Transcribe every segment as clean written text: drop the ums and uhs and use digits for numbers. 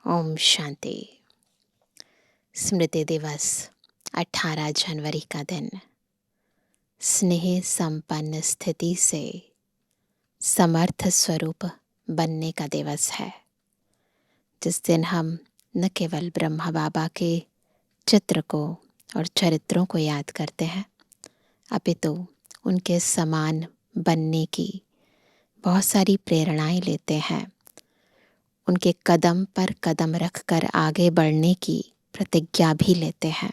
ओम शांति। स्मृति दिवस 18 जनवरी का दिन स्नेह संपन्न स्थिति से समर्थ स्वरूप बनने का दिवस है, जिस दिन हम न केवल ब्रह्मा बाबा के चित्र को और चरित्रों को याद करते हैं, अपितु उनके समान बनने की बहुत सारी प्रेरणाएं लेते हैं। उनके कदम पर कदम रखकर आगे बढ़ने की प्रतिज्ञा भी लेते हैं।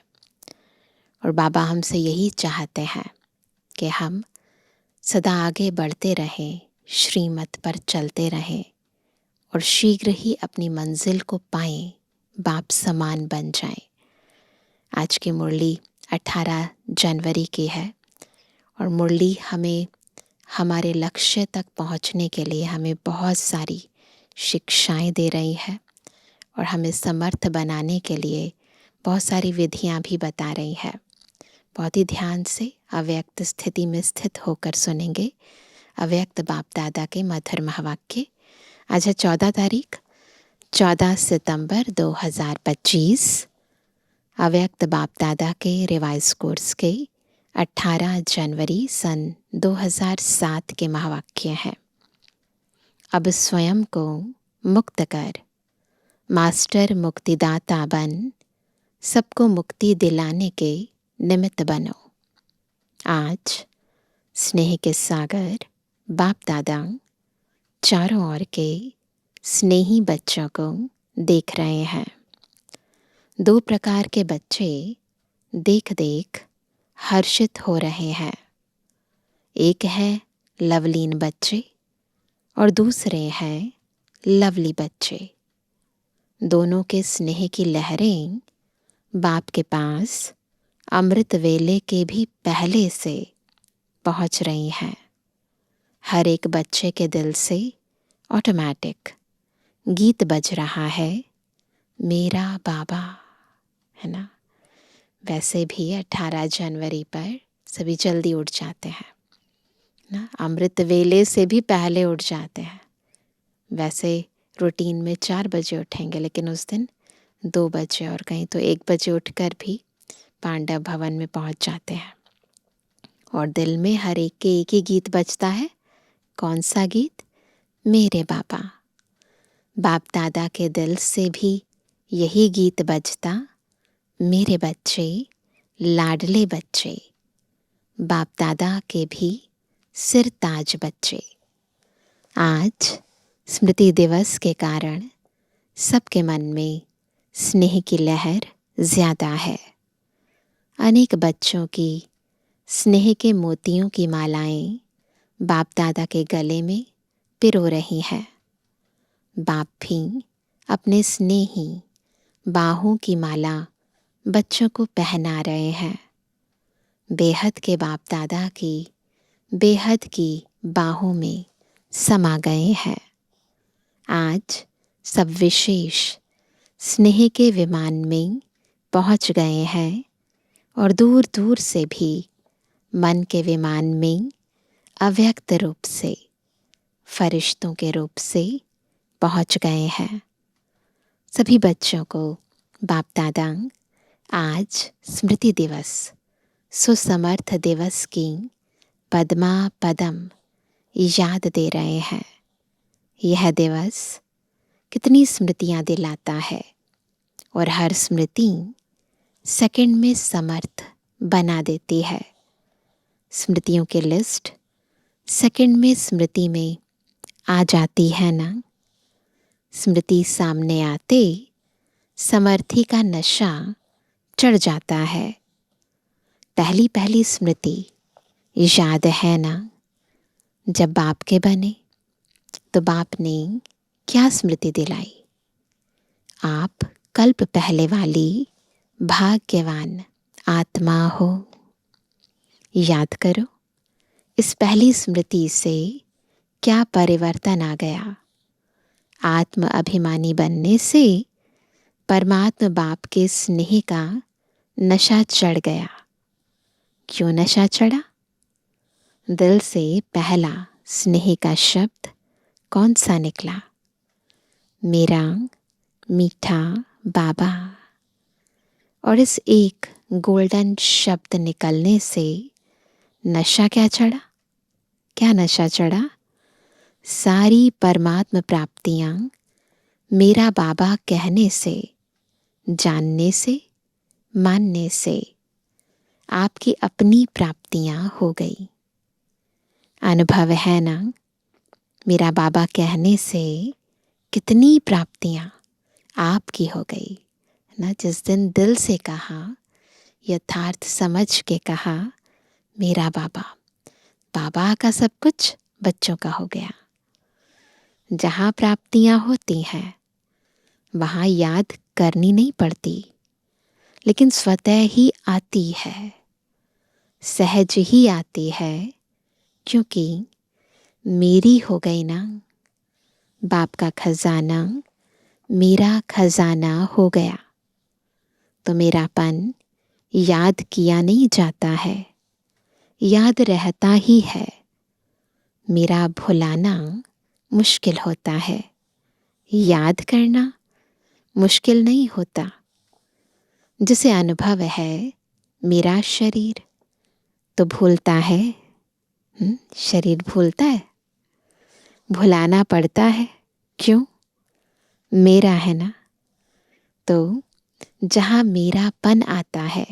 और बाबा हमसे यही चाहते हैं कि हम सदा आगे बढ़ते रहें, श्रीमत पर चलते रहें और शीघ्र ही अपनी मंजिल को पाएं, बाप समान बन जाएं। आज की मुरली 18 जनवरी की है और मुरली हमें हमारे लक्ष्य तक पहुंचने के लिए हमें बहुत सारी शिक्षाएं दे रही है और हमें समर्थ बनाने के लिए बहुत सारी विधियां भी बता रही है। बहुत ही ध्यान से अव्यक्त स्थिति में स्थित होकर सुनेंगे अव्यक्त बाप दादा के मधुर महावाक्य। आज है 14 तारीख 14 सितंबर 2025। अव्यक्त बाप दादा के रिवाइज कोर्स के 18 जनवरी सन 2007 के महावाक्य हैं। अब स्वयं को मुक्त कर मास्टर मुक्तिदाता बन, सबको मुक्ति दिलाने के निमित्त बनो। आज स्नेह के सागर बाप दादा चारों ओर के स्नेही बच्चों को देख रहे हैं। 2 प्रकार के बच्चे देख देख हर्षित हो रहे हैं। एक है लवलीन बच्चे और दूसरे हैं लवली बच्चे। दोनों के स्नेह की लहरें बाप के पास अमृत वेले के भी पहले से पहुंच रही हैं। हर एक बच्चे के दिल से ऑटोमेटिक गीत बज रहा है, मेरा बाबा, है ना। वैसे भी 18 जनवरी पर सभी जल्दी उठ जाते हैं ना, अमृत वेले से भी पहले उठ जाते हैं। वैसे रूटीन में 4 बजे उठेंगे, लेकिन उस दिन 2 बजे और कहीं तो 1 बजे उठकर भी पांडव भवन में पहुंच जाते हैं। और दिल में हर एक के एक ही गीत बजता है। कौन सा गीत? मेरे बाबा। बाप दादा के दिल से भी यही गीत बजता, मेरे बच्चे, लाडले बच्चे, बाप दादा के भी सिर ताज बच्चे। आज स्मृति दिवस के कारण सबके मन में स्नेह की लहर ज्यादा है। अनेक बच्चों की स्नेह के मोतियों की मालाएं बाप दादा के गले में पिरो रही हैं। बाप भी अपने स्नेही बाहों की माला बच्चों को पहना रहे हैं। बेहद के बाप दादा की बेहद की बाहों में समा गए हैं। आज सब विशेष स्नेह के विमान में पहुंच गए हैं और दूर दूर से भी मन के विमान में अव्यक्त रूप से फरिश्तों के रूप से पहुंच गए हैं। सभी बच्चों को बाप दादा आज स्मृति दिवस, सुसमर्थ दिवस की पद्मा पदम याद दे रहे हैं। यह दिवस कितनी स्मृतियां दिलाता है और हर स्मृति सेकंड में समर्थ बना देती है। स्मृतियों की लिस्ट सेकंड में स्मृति में आ जाती है ना। स्मृति सामने आते समर्थी का नशा चढ़ जाता है। पहली पहली स्मृति याद है ना, जब बाप के बने तो बाप ने क्या स्मृति दिलाई? आप कल्प पहले वाली भाग्यवान आत्मा हो। याद करो, इस पहली स्मृति से क्या परिवर्तन आ गया? आत्म अभिमानी बनने से परमात्मा बाप के स्नेह का नशा चढ़ गया। क्यों नशा चढ़ा? दिल से पहला स्नेह का शब्द कौन सा निकला? मेरा मीठा बाबा, और इस एक गोल्डन शब्द निकलने से नशा क्या चढ़ा? क्या नशा चढ़ा? सारी परमात्म प्राप्तियां मेरा बाबा कहने से, जानने से, मानने से आपकी अपनी प्राप्तियां हो गई। अनुभव है ना, मेरा बाबा कहने से कितनी प्राप्तियां आपकी हो गई ना। जिस दिन दिल से कहा, यथार्थ समझ के कहा, मेरा बाबा, बाबा का सब कुछ बच्चों का हो गया। जहाँ प्राप्तियां होती हैं वहाँ याद करनी नहीं पड़ती, लेकिन स्वतः ही आती है, सहज ही आती है, क्योंकि मेरी हो गई ना। बाप का खजाना मेरा खजाना हो गया, तो मेरापन याद किया नहीं जाता है, याद रहता ही है। मेरा भुलाना मुश्किल होता है, याद करना मुश्किल नहीं होता। जिसे अनुभव है मेरा शरीर, तो भूलता है। शरीर भूलता है, भुलाना पड़ता है। क्यों? मेरा है ना। तो जहाँ मेरापन आता है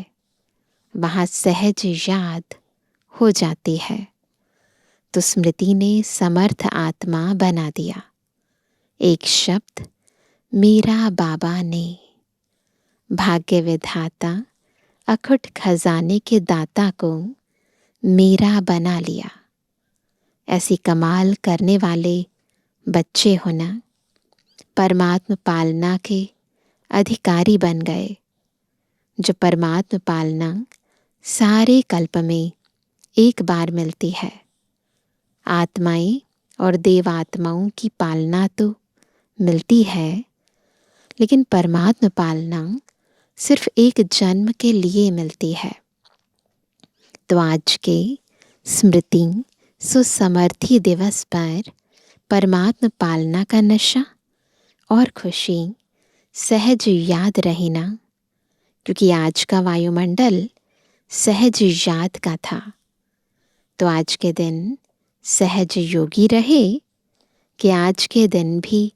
वहाँ सहज याद हो जाती है। तो स्मृति ने समर्थ आत्मा बना दिया। एक शब्द मेरा बाबा ने, भाग्य विधाता अखुट खजाने के दाता को मेरा बना लिया। ऐसी कमाल करने वाले बच्चे होना, परमात्म पालना के अधिकारी बन गए। जो परमात्म पालना सारे कल्प में एक बार मिलती है। आत्माएं और देवात्माओं की पालना तो मिलती है, लेकिन परमात्म पालना सिर्फ एक जन्म के लिए मिलती है। तो आज के स्मृति सुसमर्थी दिवस पर परमात्म पालना का नशा और खुशी सहज याद रहे ना, क्योंकि आज का वायुमंडल सहज याद का था। तो आज के दिन सहज योगी रहे कि आज के दिन भी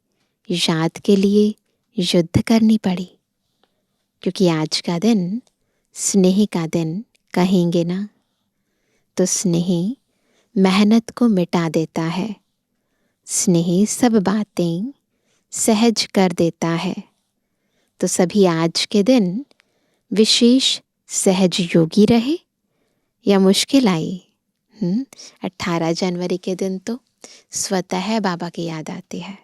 याद के लिए युद्ध करनी पड़ी, क्योंकि आज का दिन स्नेह का दिन कहेंगे ना। तो स्नेह मेहनत को मिटा देता है, स्नेह सब बातें सहज कर देता है। तो सभी आज के दिन विशेष सहज योगी रहे या मुश्किल आई। 18 जनवरी के दिन तो स्वतः बाबा की याद आती है,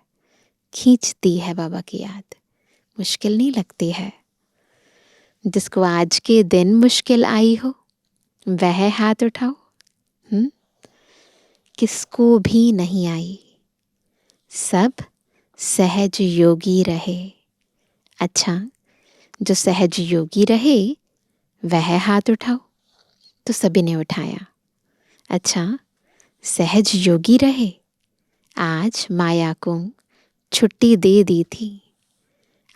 खींचती है बाबा की याद, मुश्किल नहीं लगती है। जिसको आज के दिन मुश्किल आई हो वह हाथ उठाओ। किसको भी नहीं आई, सब सहज योगी रहे। अच्छा, जो सहज योगी रहे वह हाथ उठाओ। तो सभी ने उठाया। अच्छा, सहज योगी रहे, आज माया को छुट्टी दे दी थी।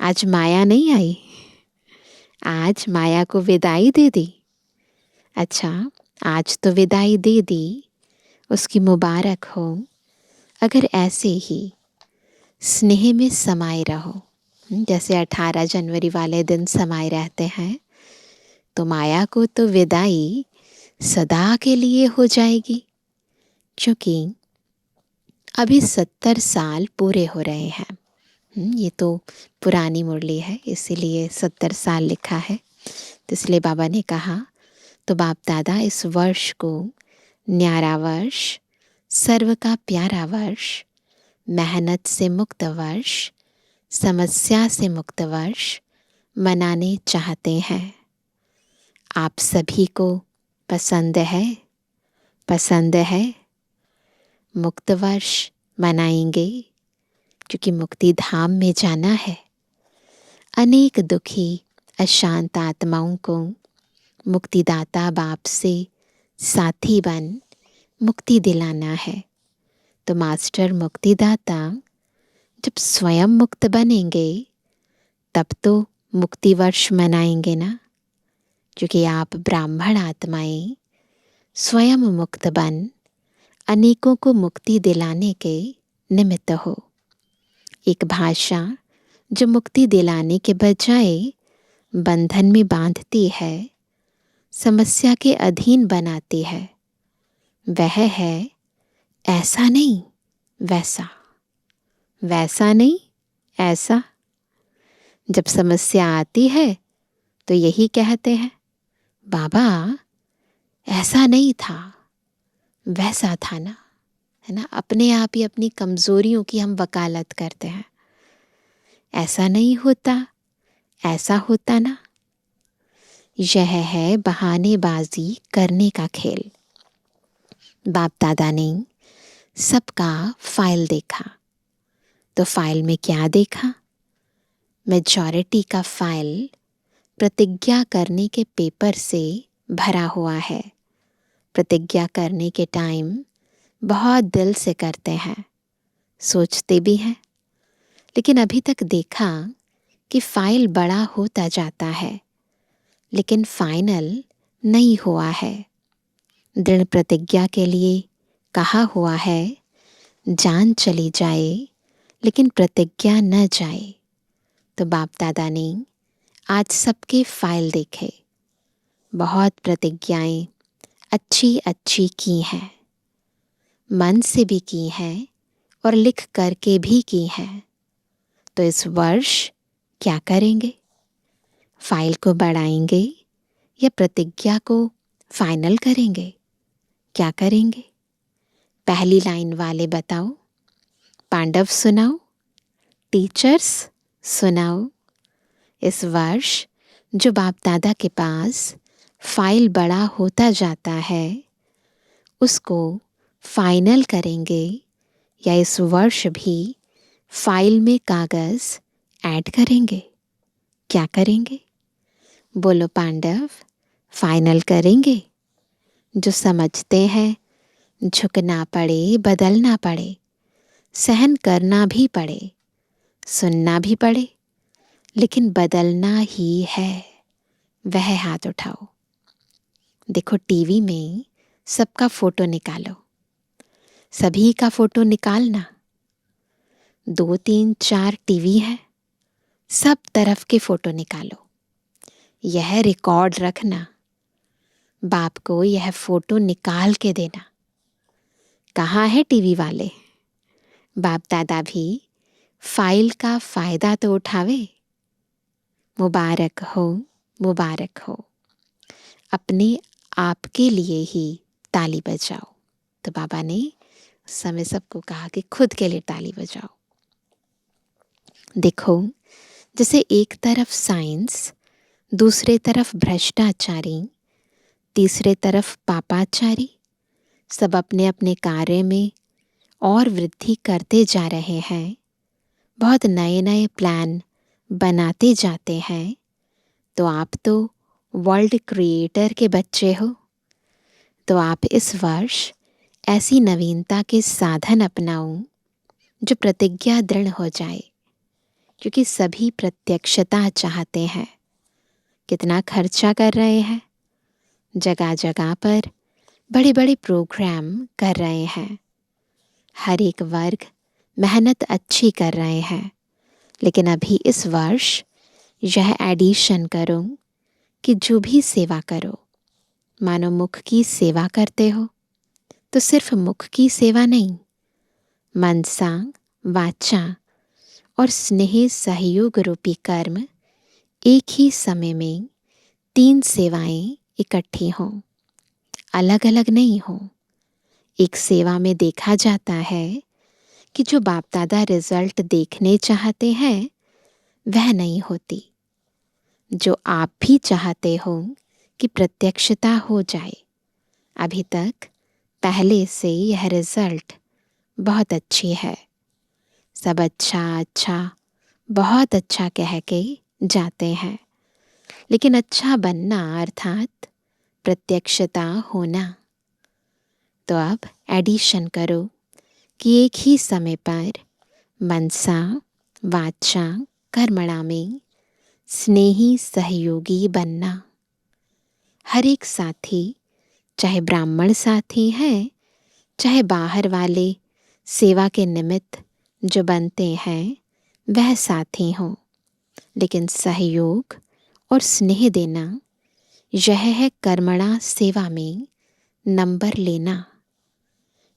आज माया नहीं आई, आज माया को विदाई दे दी। अच्छा, आज तो विदाई दे दी, उसकी मुबारक हो। अगर ऐसे ही स्नेह में समाये रहो, जैसे 18 जनवरी वाले दिन समाये रहते हैं, तो माया को तो विदाई सदा के लिए हो जाएगी। क्योंकि अभी 70 साल पूरे हो रहे हैं। ये तो पुरानी मुरली है, इसीलिए 70 साल लिखा है। तो इसलिए बाबा ने कहा, तो बाप दादा इस वर्ष को न्यारा वर्ष, सर्व का प्यारा वर्ष, मेहनत से मुक्त वर्ष, समस्या से मुक्त वर्ष मनाने चाहते हैं। आप सभी को पसंद है? पसंद है? मुक्त वर्ष मनाएंगे, क्योंकि मुक्ति धाम में जाना है। अनेक दुखी अशांत आत्माओं को मुक्तिदाता बाप से साथी बन मुक्ति दिलाना है। तो मास्टर मुक्तिदाता जब स्वयं मुक्त बनेंगे तब तो मुक्ति वर्ष मनाएंगे ना, क्योंकि आप ब्राह्मण आत्माएं स्वयं मुक्त बन अनेकों को मुक्ति दिलाने के निमित्त हो। एक भाषा जो मुक्ति दिलाने के बजाय बंधन में बांधती है, समस्या के अधीन बनाती है, वह है ऐसा नहीं वैसा, वैसा नहीं ऐसा। जब समस्या आती है तो यही कहते हैं, बाबा ऐसा नहीं था वैसा था ना, है ना। अपने आप ही अपनी कमजोरियों की हम वकालत करते हैं। ऐसा नहीं होता, ऐसा होता ना। यह है बहानेबाजी करने का खेल। बाप दादा ने सबका फाइल देखा, तो फाइल में क्या देखा? मेजॉरिटी का फाइल प्रतिज्ञा करने के पेपर से भरा हुआ है। प्रतिज्ञा करने के टाइम बहुत दिल से करते हैं, सोचते भी हैं, लेकिन अभी तक देखा कि फाइल बड़ा होता जाता है, लेकिन फाइनल नहीं हुआ है। दृढ़ प्रतिज्ञा के लिए कहा हुआ है, जान चली जाए लेकिन प्रतिज्ञा न जाए। तो बाप दादा ने आज सबके फाइल देखे, बहुत प्रतिज्ञाएं अच्छी अच्छी की हैं, मन से भी की हैं और लिख करके भी की हैं। तो इस वर्ष क्या करेंगे? फाइल को बढ़ाएंगे या प्रतिज्ञा को फाइनल करेंगे? क्या करेंगे? पहली लाइन वाले बताओ, पांडव सुनाओ, टीचर्स सुनाओ। इस वर्ष जो बाप दादा के पास फाइल बड़ा होता जाता है, उसको फाइनल करेंगे या इस वर्ष भी फाइल में कागज ऐड करेंगे? क्या करेंगे? बोलो पांडव, फाइनल करेंगे? जो समझते हैं झुकना पड़े, बदलना पड़े, सहन करना भी पड़े, सुनना भी पड़े, लेकिन बदलना ही है, वह हाथ उठाओ। देखो टीवी में सबका फोटो निकालो, सभी का फोटो निकालना। 2 3 4 टीवी है, सब तरफ के फोटो निकालो। यह रिकॉर्ड रखना, बाप को यह फोटो निकाल के देना। कहाँ है टीवी वाले? बाप दादा भी फाइल का फायदा तो उठावे। मुबारक हो, मुबारक हो। अपने आप के लिए ही ताली बजाओ। तो बाबा ने उस समय सबको कहा कि खुद के लिए ताली बजाओ। देखो, जैसे एक तरफ साइंस, दूसरे तरफ भ्रष्टाचारी, तीसरे तरफ पापाचारी, सब अपने अपने कार्य में और वृद्धि करते जा रहे हैं। बहुत नए नए प्लान बनाते जाते हैं। तो आप तो वर्ल्ड क्रिएटर के बच्चे हो, तो आप इस वर्ष ऐसी नवीनता के साधन अपनाओ जो प्रतिज्ञा दृढ़ हो जाए, क्योंकि सभी प्रत्यक्षता चाहते हैं। कितना खर्चा कर रहे हैं, जगह जगह पर बड़े बड़े प्रोग्राम कर रहे हैं, हर एक वर्ग मेहनत अच्छी कर रहे हैं। लेकिन अभी इस वर्ष यह एडिशन करो कि जो भी सेवा करो, मानो मुख की सेवा करते हो, तो सिर्फ मुख की सेवा नहीं, मनसा, वाचा और स्नेह सहयोग रूपी कर्म एक ही समय में 3 सेवाएं इकट्ठी हों, अलग अलग नहीं हों। एक सेवा में देखा जाता है कि जो बाप दादा रिजल्ट देखने चाहते हैं वह नहीं होती, जो आप भी चाहते हो कि प्रत्यक्षता हो जाए। अभी तक पहले से यह रिजल्ट बहुत अच्छी है, सब अच्छा अच्छा बहुत अच्छा कह के जाते हैं, लेकिन अच्छा बनना अर्थात प्रत्यक्षता होना। तो अब एडिशन करो कि एक ही समय पर मनसा, वाचा, कर्मणा में स्नेही सहयोगी बनना। हर एक साथी, चाहे ब्राह्मण साथी हैं, चाहे बाहर वाले सेवा के निमित्त जो बनते हैं वह साथी हों, लेकिन सहयोग और स्नेह देना यह है कर्मणा सेवा में नंबर लेना।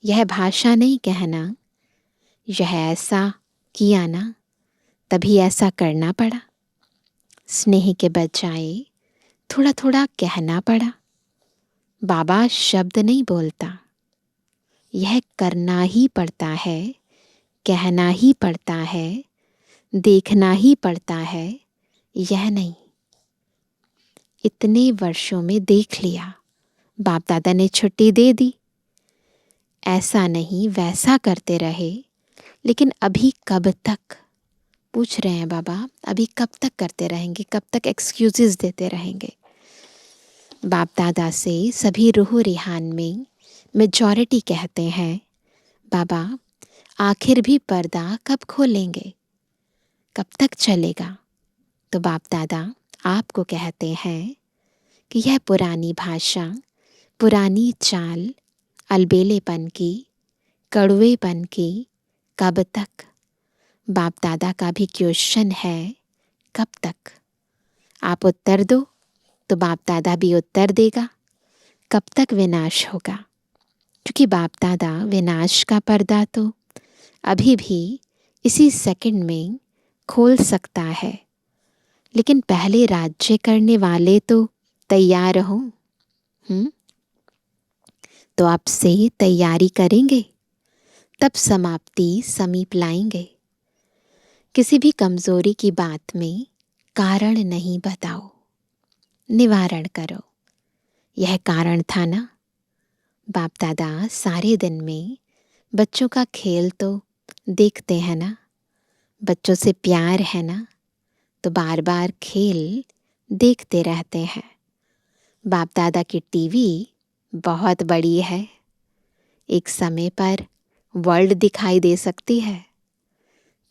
यह भाषा नहीं कहना, यह ऐसा किया ना तभी ऐसा करना पड़ा। स्नेह के बजाय थोड़ा थोड़ा कहना पड़ा। बाबा शब्द नहीं बोलता, यह करना ही पड़ता है, कहना ही पड़ता है, देखना ही पड़ता है, यह नहीं। इतने वर्षों में देख लिया, बाप दादा ने छुट्टी दे दी, ऐसा नहीं वैसा करते रहे, लेकिन अभी कब तक? पूछ रहे हैं बाबा, अभी कब तक करते रहेंगे, कब तक एक्सक्यूजेस देते रहेंगे? बाप दादा से सभी रूह रिहान में मेजॉरिटी कहते हैं, बाबा आखिर भी पर्दा कब खोलेंगे, कब तक चलेगा? तो बाप दादा आपको कहते हैं कि यह पुरानी भाषा, पुरानी चाल, अलबेलेपन की, कड़वेपन की कब तक? बाप दादा का भी क्वेश्चन है, कब तक? आप उत्तर दो तो बाप दादा भी उत्तर देगा, कब तक विनाश होगा? क्योंकि बाप दादा विनाश का पर्दा तो अभी भी इसी सेकंड में खोल सकता है, लेकिन पहले राज्य करने वाले तो तैयार हो। तो आपसे तैयारी करेंगे, तब समाप्ति समीप लाएंगे। किसी भी कमजोरी की बात में कारण नहीं बताओ, निवारण करो। यह कारण था ना? बाप दादा सारे दिन में बच्चों का खेल तो देखते हैं ना, बच्चों से प्यार है ना, तो बार बार खेल देखते रहते हैं। बाप दादा की टीवी बहुत बड़ी है, एक समय पर वर्ल्ड दिखाई दे सकती है,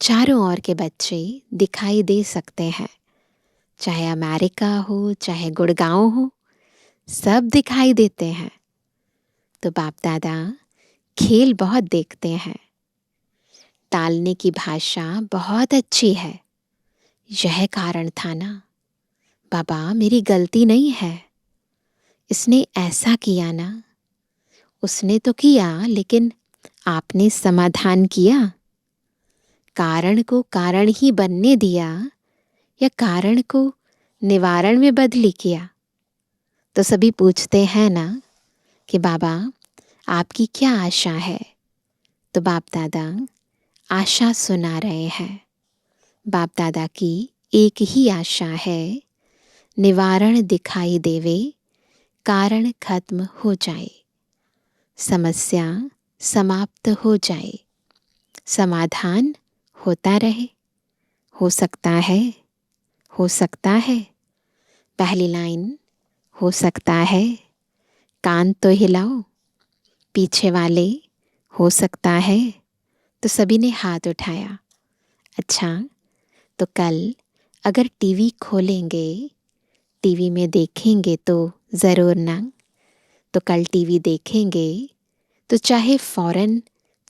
चारों ओर के बच्चे दिखाई दे सकते हैं, चाहे अमेरिका हो, चाहे गुड़गांव हो, सब दिखाई देते हैं। तो बाप दादा खेल बहुत देखते हैं। टालने की भाषा बहुत अच्छी है, यह कारण था ना? बाबा मेरी गलती नहीं है, इसने ऐसा किया ना, उसने तो किया, लेकिन आपने समाधान किया, कारण को कारण ही बनने दिया या कारण को निवारण में बदली किया? तो सभी पूछते हैं ना कि बाबा आपकी क्या आशा है? तो बाप दादा आशा सुना रहे हैं। बाप दादा की एक ही आशा है, निवारण दिखाई देवे, कारण खत्म हो जाए, समस्या समाप्त हो जाए, समाधान होता रहे। हो सकता है, हो सकता है। पहली लाइन हो सकता है, कान तो हिलाओ। पीछे वाले हो सकता है, तो सभी ने हाथ उठाया। अच्छा, तो कल अगर टीवी खोलेंगे, टीवी में देखेंगे तो ज़रूर ना? तो कल टीवी देखेंगे तो चाहे फॉरेन,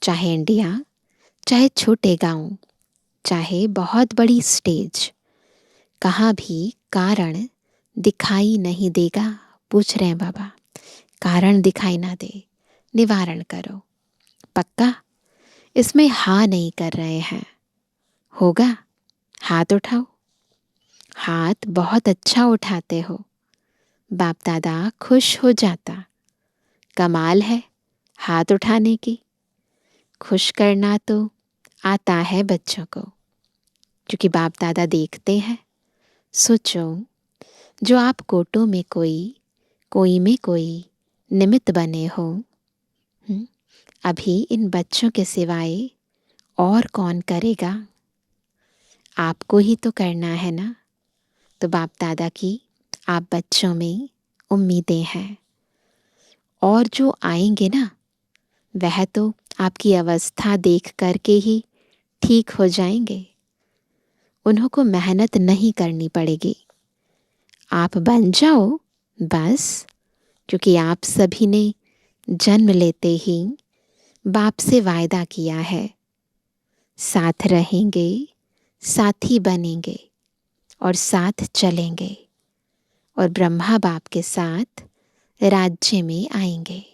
चाहे इंडिया, चाहे छोटे गांव, चाहे बहुत बड़ी स्टेज, कहाँ भी कारण दिखाई नहीं देगा। पूछ रहे हैं बाबा, कारण दिखाई ना दे, निवारण करो। पक्का? इसमें हाँ नहीं कर रहे हैं। होगा? हाथ उठाओ। हाथ बहुत अच्छा उठाते हो, बाप दादा खुश हो जाता। कमाल है हाथ उठाने की। खुश करना तो आता है बच्चों को, क्योंकि बाप दादा देखते हैं। सोचो, जो आप कोटों में कोई में कोई निमित्त बने हो, अभी इन बच्चों के सिवाय और कौन करेगा? आपको ही तो करना है ना? तो बाप दादा की आप बच्चों में उम्मीदें हैं, और जो आएंगे ना वह तो आपकी अवस्था देख करके ही ठीक हो जाएंगे। उन्हों को मेहनत नहीं करनी पड़ेगी। आप बन जाओ बस, क्योंकि आप सभी ने जन्म लेते ही बाप से वायदा किया है, साथ रहेंगे, साथी बनेंगे और साथ चलेंगे और ब्रह्मा बाप के साथ राज्य में आएंगे।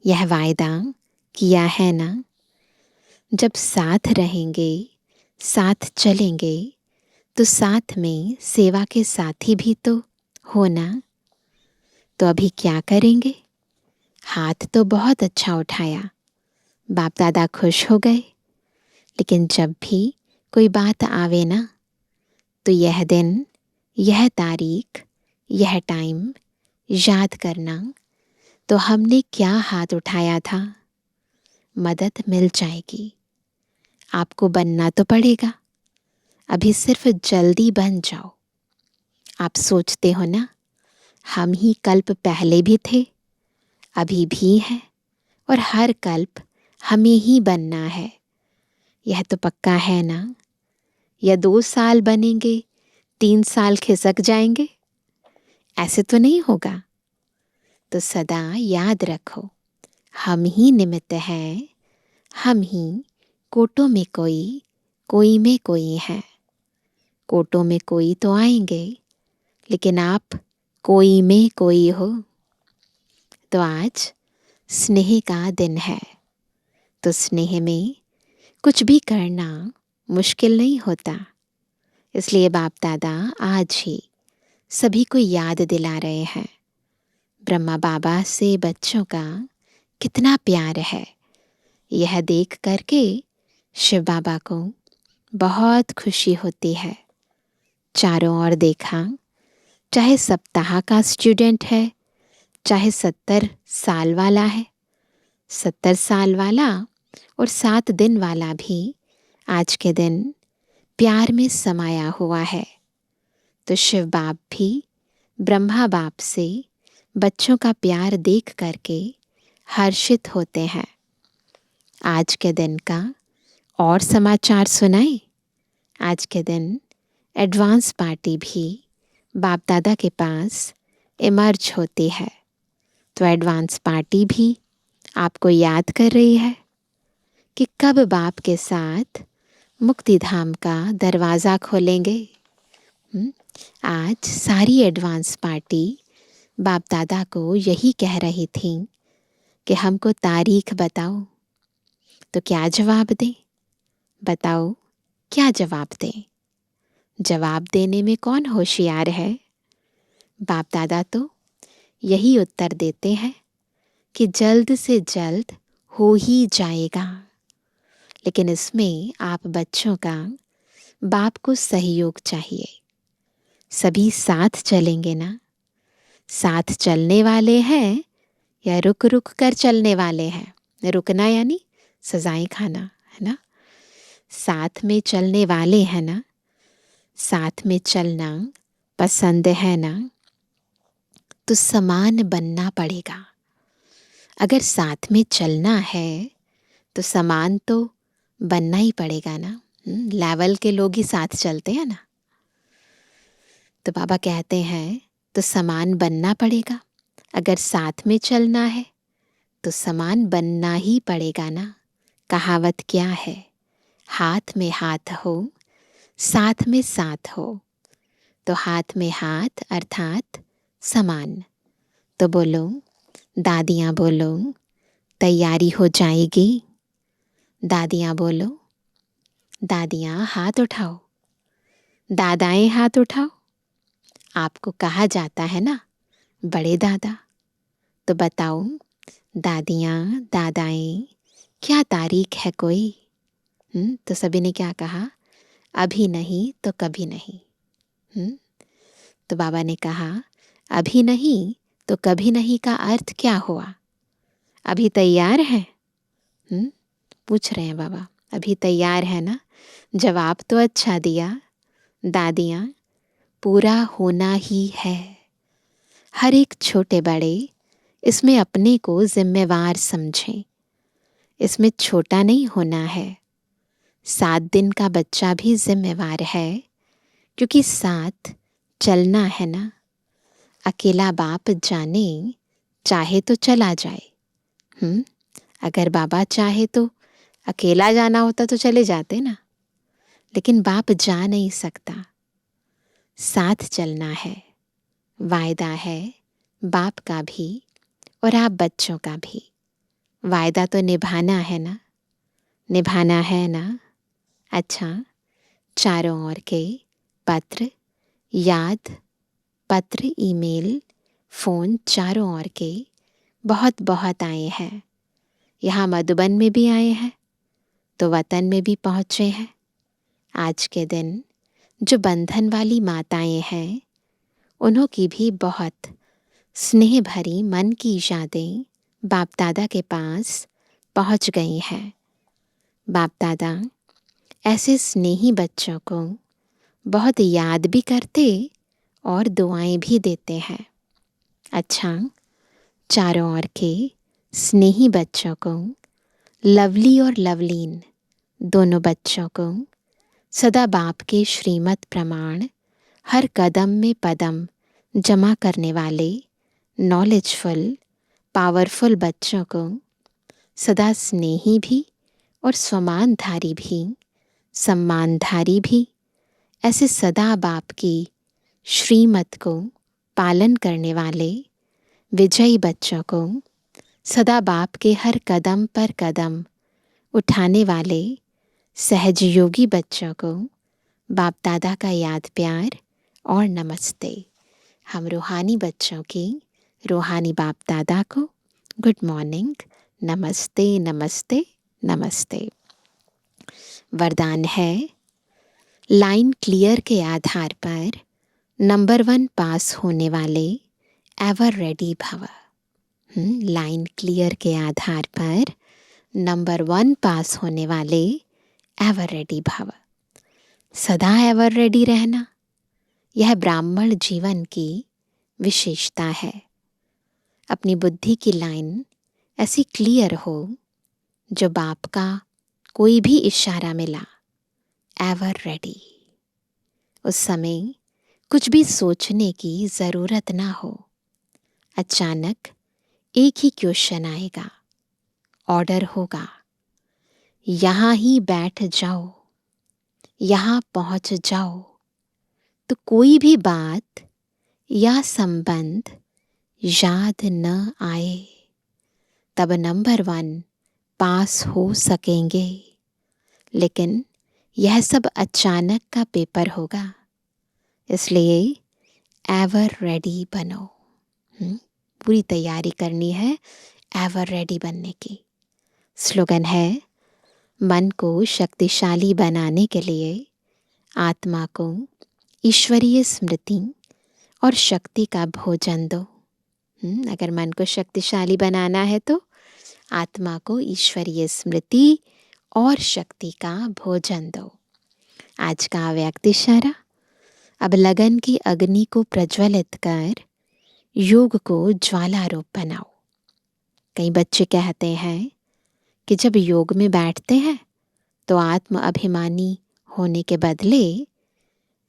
यह वायदा किया है ना। जब साथ रहेंगे, साथ चलेंगे, तो साथ में सेवा के साथी भी तो हो ना। तो अभी क्या करेंगे? हाथ तो बहुत अच्छा उठाया, बाप दादा खुश हो गए। लेकिन जब भी कोई बात आवे ना, तो यह दिन, यह तारीख, यह टाइम याद करना, तो हमने क्या हाथ उठाया था। मदद मिल जाएगी। आपको बनना तो पड़ेगा। अभी सिर्फ जल्दी बन जाओ। आप सोचते हो ना, हम ही कल्प पहले भी थे, अभी भी हैं और हर कल्प हमें ही बनना है। यह तो पक्का है ना। या 2 साल बनेंगे, 3 साल खिसक जाएंगे, ऐसे तो नहीं होगा। तो सदा याद रखो, हम ही निमित्त हैं, हम ही कोटों में कोई, कोई में कोई है। कोटों में कोई तो आएंगे, लेकिन आप कोई में कोई हो। तो आज स्नेह का दिन है, तो स्नेह में कुछ भी करना मुश्किल नहीं होता। इसलिए बाप दादा आज ही सभी को याद दिला रहे हैं, ब्रह्मा बाबा से बच्चों का कितना प्यार है। यह देख करके शिव बाबा को बहुत खुशी होती है। चारों ओर देखा, चाहे सप्ताह का स्टूडेंट है, चाहे 70 साल वाला है, 70 साल वाला और 7 दिन वाला भी आज के दिन प्यार में समाया हुआ है। तो शिव बाप भी ब्रह्मा बाप से बच्चों का प्यार देख करके हर्षित होते हैं। आज के दिन का और समाचार सुनाए। आज के दिन एडवांस पार्टी भी बाप दादा के पास इमर्ज होती है। तो एडवांस पार्टी भी आपको याद कर रही है कि कब बाप के साथ मुक्ति धाम का दरवाज़ा खोलेंगे। आज सारी एडवांस पार्टी बाप दादा को यही कह रही थी कि हमको तारीख बताओ। तो क्या जवाब दें? बताओ क्या जवाब दें? जवाब देने में कौन होशियार है? बाप दादा तो यही उत्तर देते हैं कि जल्द से जल्द हो ही जाएगा। लेकिन इसमें आप बच्चों का बाप को सहयोग चाहिए। सभी साथ चलेंगे ना। साथ चलने वाले हैं या रुक रुक कर चलने वाले हैं। रुकना यानी सजाएं खाना, है ना। साथ में चलने वाले हैं ना। साथ में चलना पसंद है ना। तो समान बनना पड़ेगा। अगर साथ में चलना है तो समान तो बनना ही पड़ेगा ना। लेवल के लोग ही साथ चलते हैं ना। तो बाबा कहते हैं तो समान बनना पड़ेगा। अगर साथ में चलना है तो समान बनना ही पड़ेगा ना। कहावत क्या है? हाथ में हाथ हो, साथ में साथ हो। तो हाथ में हाथ अर्थात समान। तो बोलो दादियाँ, बोलो तैयारी हो जाएगी। दादियाँ बोलो, दादियाँ हाथ उठाओ, दादाएं हाथ उठाओ। आपको कहा जाता है ना बड़े दादा। तो बताओ दादियाँ, दादाएं, क्या तारीख है कोई? तो सभी ने क्या कहा? अभी नहीं तो कभी नहीं। तो बाबा ने कहा अभी नहीं तो कभी नहीं का अर्थ क्या हुआ? अभी तैयार है? पूछ रहे हैं बाबा, अभी तैयार है ना? जवाब तो अच्छा दिया। दादियाँ, पूरा होना ही है। हर एक छोटे बड़े इसमें अपने को जिम्मेवार समझें। इसमें छोटा नहीं होना है। 7 दिन का बच्चा भी जिम्मेवार है, क्योंकि साथ चलना है ना। अकेला बाप जाने, चाहे तो चला जाए। अगर बाबा चाहे तो अकेला जाना होता तो चले जाते ना, लेकिन बाप जा नहीं सकता। साथ चलना है, वायदा है बाप का भी और आप बच्चों का भी। वायदा तो निभाना है ना, निभाना है ना। अच्छा, चारों ओर के पत्र, याद, पत्र, ईमेल, फ़ोन चारों ओर के बहुत बहुत आए हैं। यहाँ मधुबन में भी आए हैं तो वतन में भी पहुँचे हैं। आज के दिन जो बंधन वाली माताएं हैं, उन्हों की भी बहुत स्नेह भरी मन की यादें बाप दादा के पास पहुँच गई हैं। बाप दादा ऐसे स्नेही बच्चों को बहुत याद भी करते और दुआएं भी देते हैं। अच्छा, चारों ओर के स्नेही बच्चों को, लवली और लवलीन दोनों बच्चों को सदा बाप के श्रीमत प्रमाण हर कदम में पदम जमा करने वाले नॉलेजफुल, पावरफुल बच्चों को सदा स्नेही भी और स्वमानधारी भी, सम्मानधारी भी, ऐसे सदा बाप की श्रीमत को पालन करने वाले विजयी बच्चों को, सदा बाप के हर कदम पर कदम उठाने वाले सहजयोगी बच्चों को बाप दादा का याद प्यार और नमस्ते। हम रूहानी बच्चों की रूहानी बाप दादा को गुड मॉर्निंग, नमस्ते नमस्ते नमस्ते। वरदान है, लाइन क्लियर के आधार पर नंबर 1 पास होने वाले एवर रेडी भव। लाइन क्लियर के आधार पर नंबर 1 पास होने वाले एवर रेडी भव। सदा एवर रेडी रहना, यह ब्राह्मण जीवन की विशेषता है। अपनी बुद्धि की लाइन ऐसी क्लियर हो, जो बाप का कोई भी इशारा मिला, एवर रेडी। उस समय कुछ भी सोचने की ज़रूरत ना हो। अचानक एक ही क्वेश्चन आएगा, ऑर्डर होगा, यहाँ ही बैठ जाओ, यहाँ पहुँच जाओ। तो कोई भी बात या संबंध याद न आए, तब नंबर 1 पास हो सकेंगे। लेकिन यह सब अचानक का पेपर होगा, इसलिए एवर रेडी बनो। पूरी तैयारी करनी है एवर रेडी बनने की। स्लोगन है, मन को शक्तिशाली बनाने के लिए आत्मा को ईश्वरीय स्मृति और शक्ति का भोजन दो। अगर मन को शक्तिशाली बनाना है तो आत्मा को ईश्वरीय स्मृति और शक्ति का भोजन दो। आज का अव्यक्त इशारा, अब लगन की अग्नि को प्रज्वलित कर योग को ज्वाला रूप बनाओ। कई बच्चे कहते हैं कि जब योग में बैठते हैं तो आत्म अभिमानी होने के बदले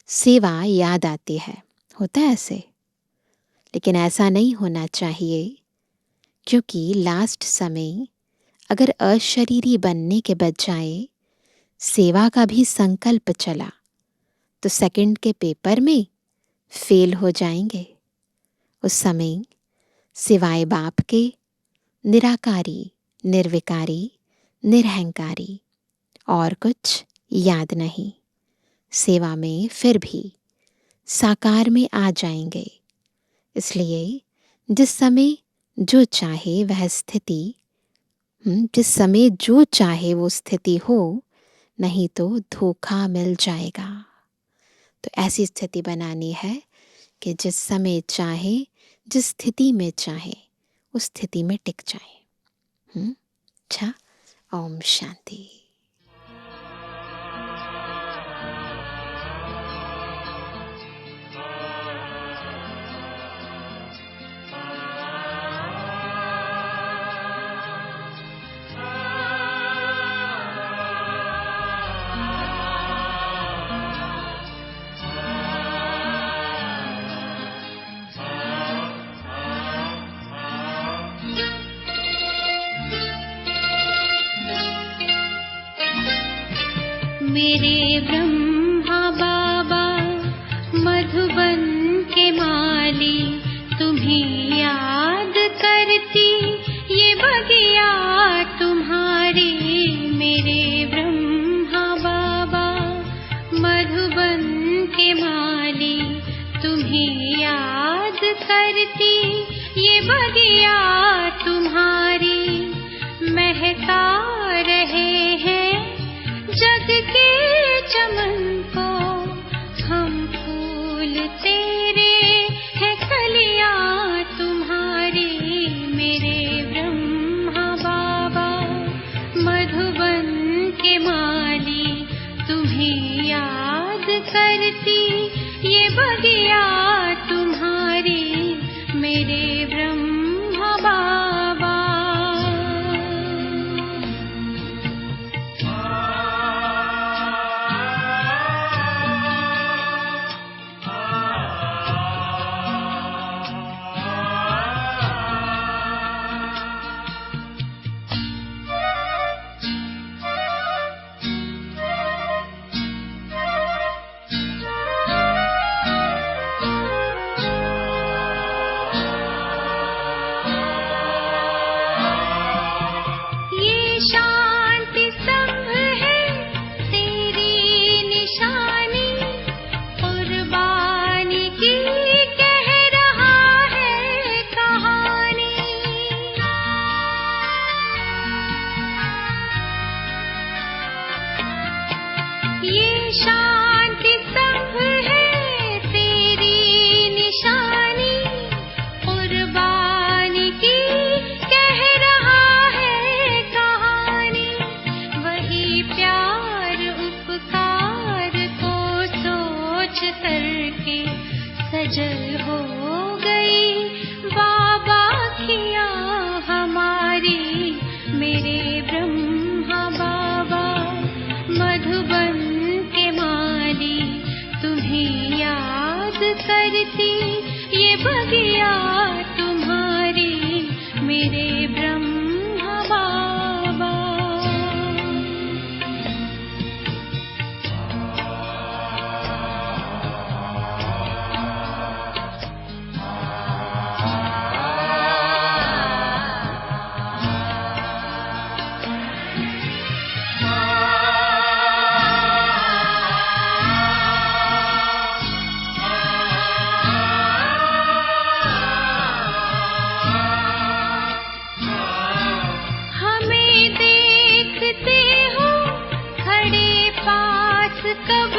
सेवा याद आती है। होता है ऐसे, लेकिन ऐसा नहीं होना चाहिए, क्योंकि लास्ट समय अगर अशरीरी बनने के बजाय सेवा का भी संकल्प चला तो सेकंड के पेपर में फेल हो जाएंगे। उस समय सिवाय बाप के निराकारी, निर्विकारी, निरहंकारी और कुछ याद नहीं। सेवा में फिर भी साकार में आ जाएंगे। इसलिए जिस समय जो चाहे वह स्थिति, जिस समय जो चाहे वो स्थिति हो, नहीं तो धोखा मिल जाएगा। तो ऐसी स्थिति बनानी है कि जिस समय चाहे, जिस स्थिति में चाहे, उस स्थिति में टिक जाए। अच्छा, ओम शांति। मेरे ब्रह्मा बाबा मधुबन के माली, तुम्हें याद करती ये बगिया तुम्हारी। मेरे ब्रह्मा बाबा मधुबन के माली, तुम्हें याद करती ये बगिया तुम्हारी। महका रहे हैं जग के चमन को हम फूल, तेरे है कलियां तुम्हारी। मेरे ब्रह्मा बाबा मधुबन के माली, तुम्हें याद करती ये बगिया तुम्हारी। मेरे ब्रह्मा बाबा। शांति संभ है तेरी निशानी, कुर्बानी की कह रहा है कहानी। वही प्यार उपकार को सोच करके सजल हो गई बाबा खिया हमारी। मेरे ब्रह्मा बाबा मधुबन के माली, तुम्हें याद करती ये बगिया तुम्हारी। मेरे ब्रह्मा बाबा। कब